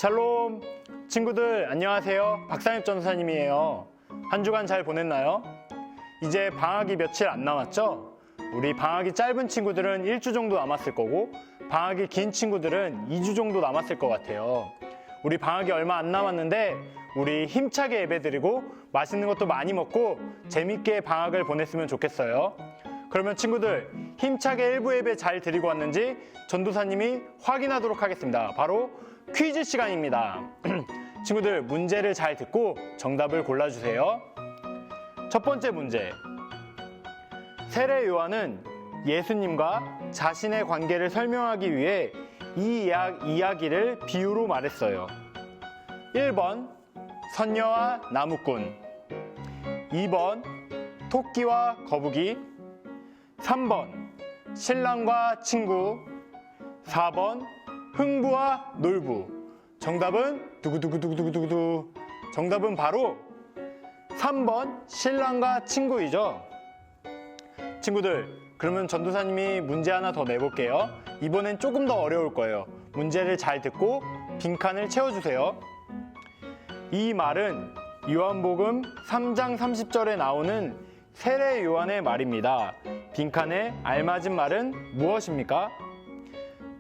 샬롬! 친구들 안녕하세요. 박상엽 전도사님이에요. 한 주간 잘 보냈나요? 이제 방학이 며칠 안 남았죠? 우리 방학이 짧은 친구들은 1주 정도 남았을 거고 방학이 긴 친구들은 2주 정도 남았을 것 같아요. 우리 방학이 얼마 안 남았는데 우리 힘차게 예배드리고 맛있는 것도 많이 먹고 재밌게 방학을 보냈으면 좋겠어요. 그러면 친구들 힘차게 1부 예배 잘 드리고 왔는지 전도사님이 확인하도록 하겠습니다. 바로 퀴즈 시간입니다. 친구들 문제를 잘 듣고 정답을 골라주세요. 첫 번째 문제. 세례 요한은 예수님과 자신의 관계를 설명하기 위해 이 이야기를 비유로 말했어요. 1번 선녀와 나무꾼, 2번 토끼와 거북이, 3번 신랑과 친구, 4번 흥부와 놀부. 정답은 두구두구두구두구두구. 정답은 바로 3번 신랑과 친구이죠. 친구들, 그러면 전도사님이 문제 하나 더 내볼게요. 이번엔 조금 더 어려울 거예요. 문제를 잘 듣고 빈칸을 채워주세요. 이 말은 요한복음 3장 30절에 나오는 세례 요한의 말입니다. 빈칸에 알맞은 말은 무엇입니까?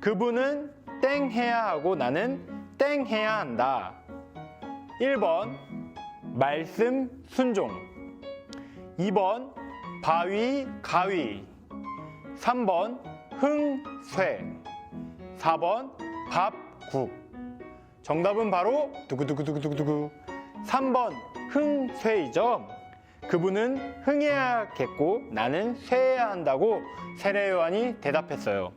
그분은 땡 해야 하고 나는 땡 해야 한다. 1번 말씀 순종, 2번 바위 가위, 3번 흥쇠, 4번 밥국. 정답은 바로 두구두구두구두구 3번 흥쇠이죠. 그분은 흥해야겠고 나는 쇠해야 한다고 세례 요한이 대답했어요.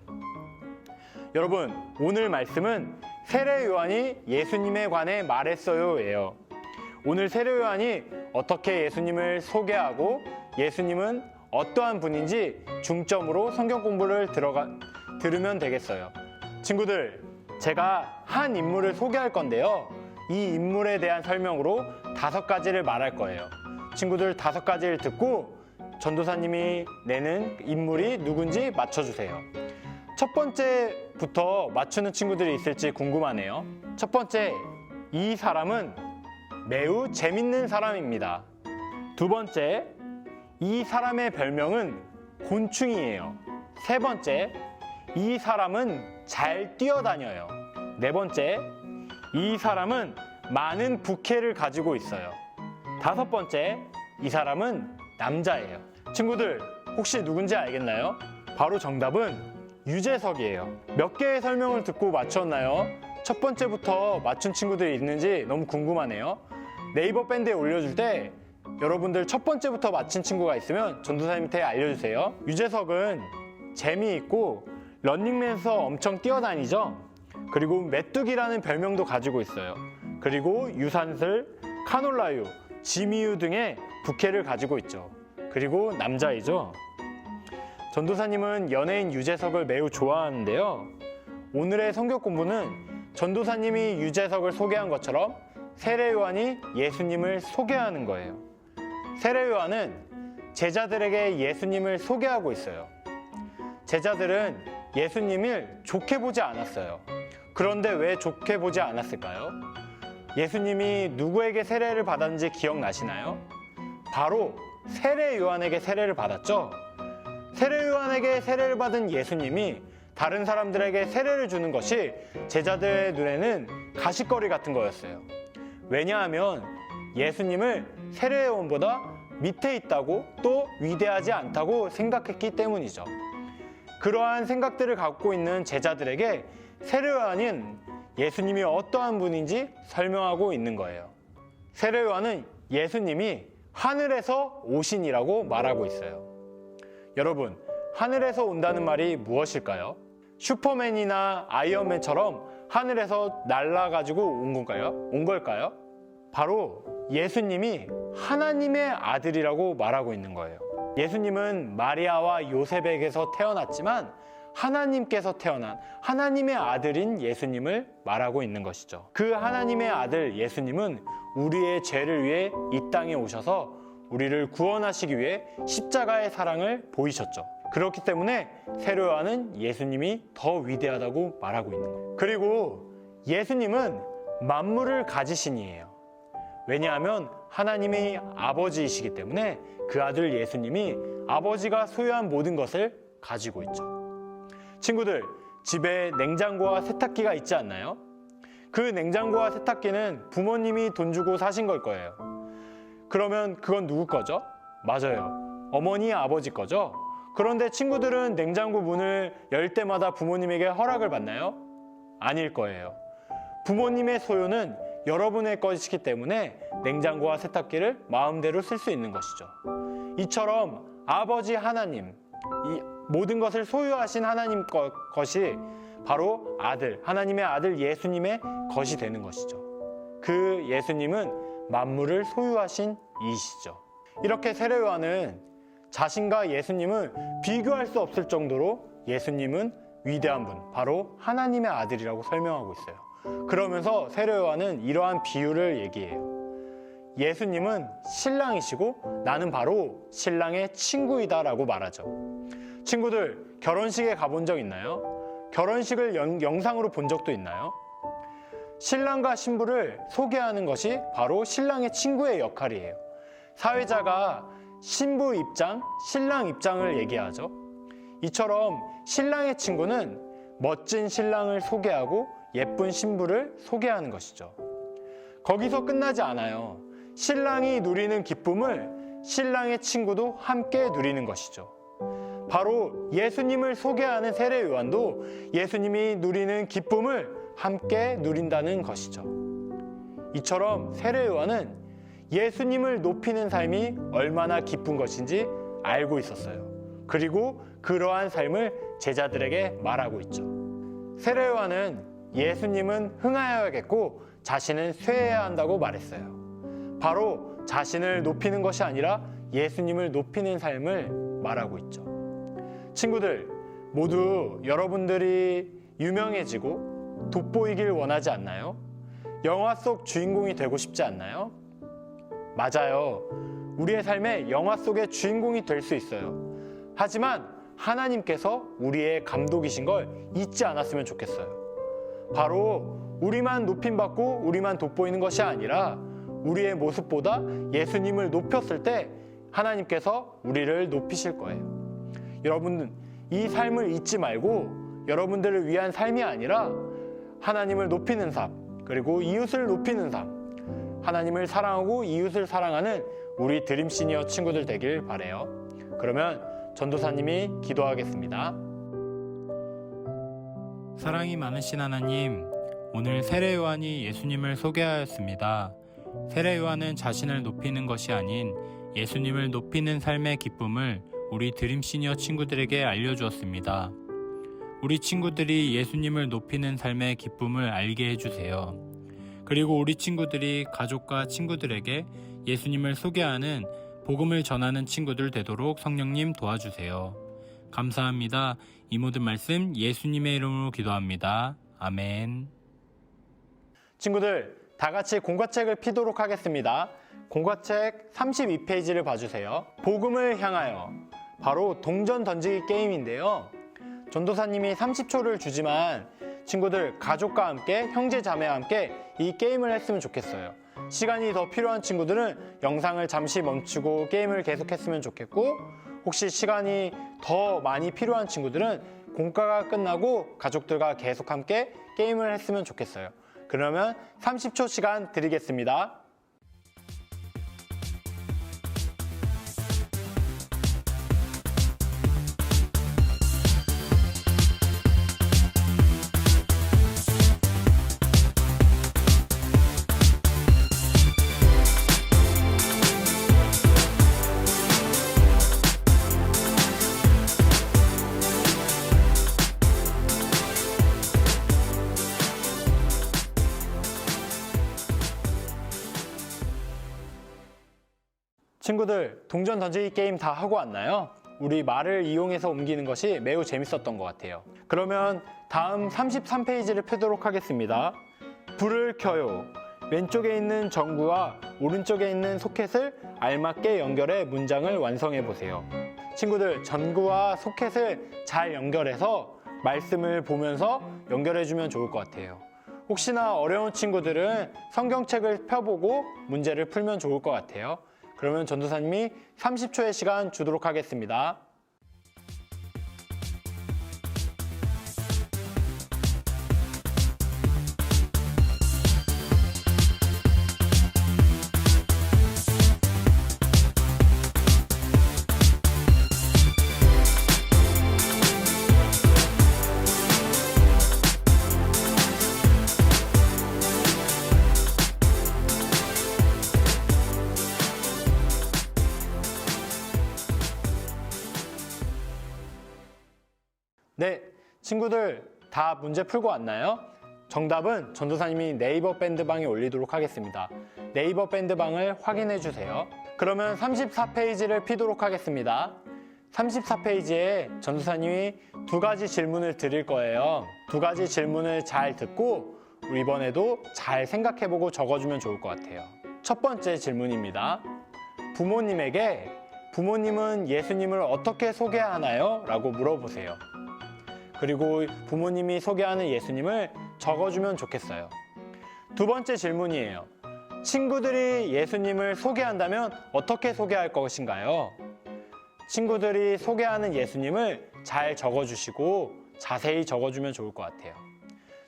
여러분, 오늘 말씀은 세례 요한이 예수님에 관해 말했어요예요. 오늘 세례 요한이 어떻게 예수님을 소개하고 예수님은 어떠한 분인지 중점으로 성경 공부를 들으면 되겠어요. 친구들, 제가 한 인물을 소개할 건데요. 이 인물에 대한 설명으로 5가지를 말할 거예요. 친구들 5가지를 듣고 전도사님이 내는 인물이 누군지 맞춰주세요. 첫 번째부터 맞추는 친구들이 있을지 궁금하네요. 첫 번째, 이 사람은 매우 재밌는 사람입니다. 두 번째, 이 사람의 별명은 곤충이에요. 세 번째, 이 사람은 잘 뛰어다녀요. 네 번째, 이 사람은 많은 부캐를 가지고 있어요. 5번째, 이 사람은 남자예요. 친구들, 혹시 누군지 알겠나요? 바로 정답은 유재석이에요. 몇 개의 설명을 듣고 맞췄나요? 첫 번째부터 맞춘 친구들이 있는지 너무 궁금하네요. 네이버 밴드에 올려줄 때 여러분들 첫 번째부터 맞힌 친구가 있으면 전도사님한테 알려주세요. 유재석은 재미있고 런닝맨에서 엄청 뛰어다니죠. 그리고 메뚜기라는 별명도 가지고 있어요. 그리고 유산슬, 카놀라유, 지미유 등의 부캐를 가지고 있죠. 그리고 남자이죠. 전도사님은 연예인 유재석을 매우 좋아하는데요. 오늘의 성경 공부는 전도사님이 유재석을 소개한 것처럼 세례 요한이 예수님을 소개하는 거예요. 세례 요한은 제자들에게 예수님을 소개하고 있어요. 제자들은 예수님을 좋게 보지 않았어요. 그런데 왜 좋게 보지 않았을까요? 예수님이 누구에게 세례를 받았는지 기억나시나요? 바로 세례 요한에게 세례를 받았죠. 세례 요한에게 세례를 받은 예수님이 다른 사람들에게 세례를 주는 것이 제자들의 눈에는 가십거리 같은 거였어요. 왜냐하면 예수님을 세례 요한보다 밑에 있다고 또 위대하지 않다고 생각했기 때문이죠. 그러한 생각들을 갖고 있는 제자들에게 세례 요한은 예수님이 어떠한 분인지 설명하고 있는 거예요. 세례 요한은 예수님이 하늘에서 오신이라고 말하고 있어요. 여러분, 하늘에서 온다는 말이 무엇일까요? 슈퍼맨이나 아이언맨처럼 하늘에서 날아가지고 온 걸까요? 바로 예수님이 하나님의 아들이라고 말하고 있는 거예요. 예수님은 마리아와 요셉에게서 태어났지만 하나님께서 태어난 하나님의 아들인 예수님을 말하고 있는 것이죠. 그 하나님의 아들 예수님은 우리의 죄를 위해 이 땅에 오셔서 우리를 구원하시기 위해 십자가의 사랑을 보이셨죠. 그렇기 때문에 세례 요한은 예수님이 더 위대하다고 말하고 있는 거예요. 그리고 예수님은 만물을 가지신이에요. 왜냐하면 하나님이 아버지이시기 때문에 그 아들 예수님이 아버지가 소유한 모든 것을 가지고 있죠. 친구들, 집에 냉장고와 세탁기가 있지 않나요? 그 냉장고와 세탁기는 부모님이 돈 주고 사신 걸 거예요. 그러면 그건 누구 거죠? 맞아요. 어머니, 아버지 거죠? 그런데 친구들은 냉장고 문을 열 때마다 부모님에게 허락을 받나요? 아닐 거예요. 부모님의 소유는 여러분의 것이기 때문에 냉장고와 세탁기를 마음대로 쓸 수 있는 것이죠. 이처럼 아버지 하나님, 이 모든 것을 소유하신 하나님 것이 바로 아들, 하나님의 아들 예수님의 것이 되는 것이죠. 그 예수님은 만물을 소유하신 이시죠. 이렇게 세례요한은 자신과 예수님을 비교할 수 없을 정도로 예수님은 위대한 분, 바로 하나님의 아들이라고 설명하고 있어요. 그러면서 세례요한은 이러한 비유를 얘기해요. 예수님은 신랑이시고 나는 바로 신랑의 친구이다라고 말하죠. 친구들, 결혼식에 가본 적 있나요? 결혼식을 영상으로 본 적도 있나요? 신랑과 신부를 소개하는 것이 바로 신랑의 친구의 역할이에요. 사회자가 신부 입장, 신랑 입장을 얘기하죠. 이처럼 신랑의 친구는 멋진 신랑을 소개하고 예쁜 신부를 소개하는 것이죠. 거기서 끝나지 않아요. 신랑이 누리는 기쁨을 신랑의 친구도 함께 누리는 것이죠. 바로 예수님을 소개하는 세례 요한도 예수님이 누리는 기쁨을 함께 누린다는 것이죠. 이처럼 세례 요한은 예수님을 높이는 삶이 얼마나 기쁜 것인지 알고 있었어요. 그리고 그러한 삶을 제자들에게 말하고 있죠. 세례 요한은 예수님은 흥하여야겠고 자신은 쇠해야 한다고 말했어요. 바로 자신을 높이는 것이 아니라 예수님을 높이는 삶을 말하고 있죠. 친구들, 모두 여러분들이 유명해지고 돋보이길 원하지 않나요? 영화 속 주인공이 되고 싶지 않나요? 맞아요. 우리의 삶에 영화 속의 주인공이 될 수 있어요. 하지만 하나님께서 우리의 감독이신 걸 잊지 않았으면 좋겠어요. 바로 우리만 높임받고 우리만 돋보이는 것이 아니라 우리의 모습보다 예수님을 높였을 때 하나님께서 우리를 높이실 거예요. 여러분은 이 삶을 잊지 말고 여러분들을 위한 삶이 아니라 하나님을 높이는 삶, 그리고 이웃을 높이는 삶, 하나님을 사랑하고 이웃을 사랑하는 우리 드림 시니어 친구들 되길 바라요. 그러면 전도사님이 기도하겠습니다. 사랑이 많으신 하나님, 오늘 세례 요한이 예수님을 소개하였습니다. 세례 요한은 자신을 높이는 것이 아닌 예수님을 높이는 삶의 기쁨을 우리 드림 시니어 친구들에게 알려주었습니다. 우리 친구들이 예수님을 높이는 삶의 기쁨을 알게 해주세요. 그리고 우리 친구들이 가족과 친구들에게 예수님을 소개하는 복음을 전하는 친구들 되도록 성령님 도와주세요. 감사합니다. 이 모든 말씀 예수님의 이름으로 기도합니다. 아멘. 친구들, 다 같이 공과책을 피도록 하겠습니다. 공과책 32페이지를 봐주세요. 복음을 향하여, 바로 동전 던지기 게임인데요. 전도사님이 30초를 주지만 친구들, 가족과 함께, 형제 자매와 함께 이 게임을 했으면 좋겠어요. 시간이 더 필요한 친구들은 영상을 잠시 멈추고 게임을 계속했으면 좋겠고, 혹시 시간이 더 많이 필요한 친구들은 공과가 끝나고 가족들과 계속 함께 게임을 했으면 좋겠어요. 그러면 30초 시간 드리겠습니다. 친구들, 동전 던지기 게임 다 하고 왔나요? 우리 말을 이용해서 옮기는 것이 매우 재밌었던 것 같아요. 그러면 다음 33페이지를 펴도록 하겠습니다. 불을 켜요. 왼쪽에 있는 전구와 오른쪽에 있는 소켓을 알맞게 연결해 문장을 완성해 보세요. 친구들, 전구와 소켓을 잘 연결해서 말씀을 보면서 연결해 주면 좋을 것 같아요. 혹시나 어려운 친구들은 성경책을 펴보고 문제를 풀면 좋을 것 같아요. 그러면 전도사님이 30초의 시간 주도록 하겠습니다. 네, 친구들 다 문제 풀고 왔나요? 정답은 전도사님이 네이버 밴드방에 올리도록 하겠습니다. 네이버 밴드방을 확인해 주세요. 그러면 34페이지를 피도록 하겠습니다. 34페이지에 전도사님이 2가지 질문을 드릴 거예요. 2가지 질문을 잘 듣고 이번에도 잘 생각해보고 적어주면 좋을 것 같아요. 첫 번째 질문입니다. 부모님에게 부모님은 예수님을 어떻게 소개하나요? 라고 물어보세요. 그리고 부모님이 소개하는 예수님을 적어주면 좋겠어요. 두 번째 질문이에요. 친구들이 예수님을 소개한다면 어떻게 소개할 것인가요? 친구들이 소개하는 예수님을 잘 적어주시고 자세히 적어주면 좋을 것 같아요.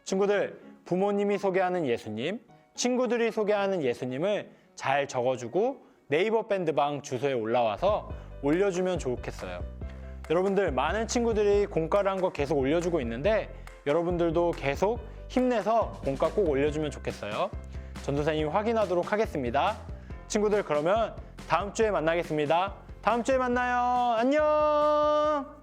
친구들, 부모님이 소개하는 예수님, 친구들이 소개하는 예수님을 잘 적어주고 네이버 밴드방 주소에 올라와서 올려주면 좋겠어요. 여러분들 많은 친구들이 공과를 한 거 계속 올려주고 있는데 여러분들도 계속 힘내서 공과 꼭 올려주면 좋겠어요. 전도사님이 확인하도록 하겠습니다. 친구들 그러면 다음 주에 만나겠습니다. 다음 주에 만나요. 안녕.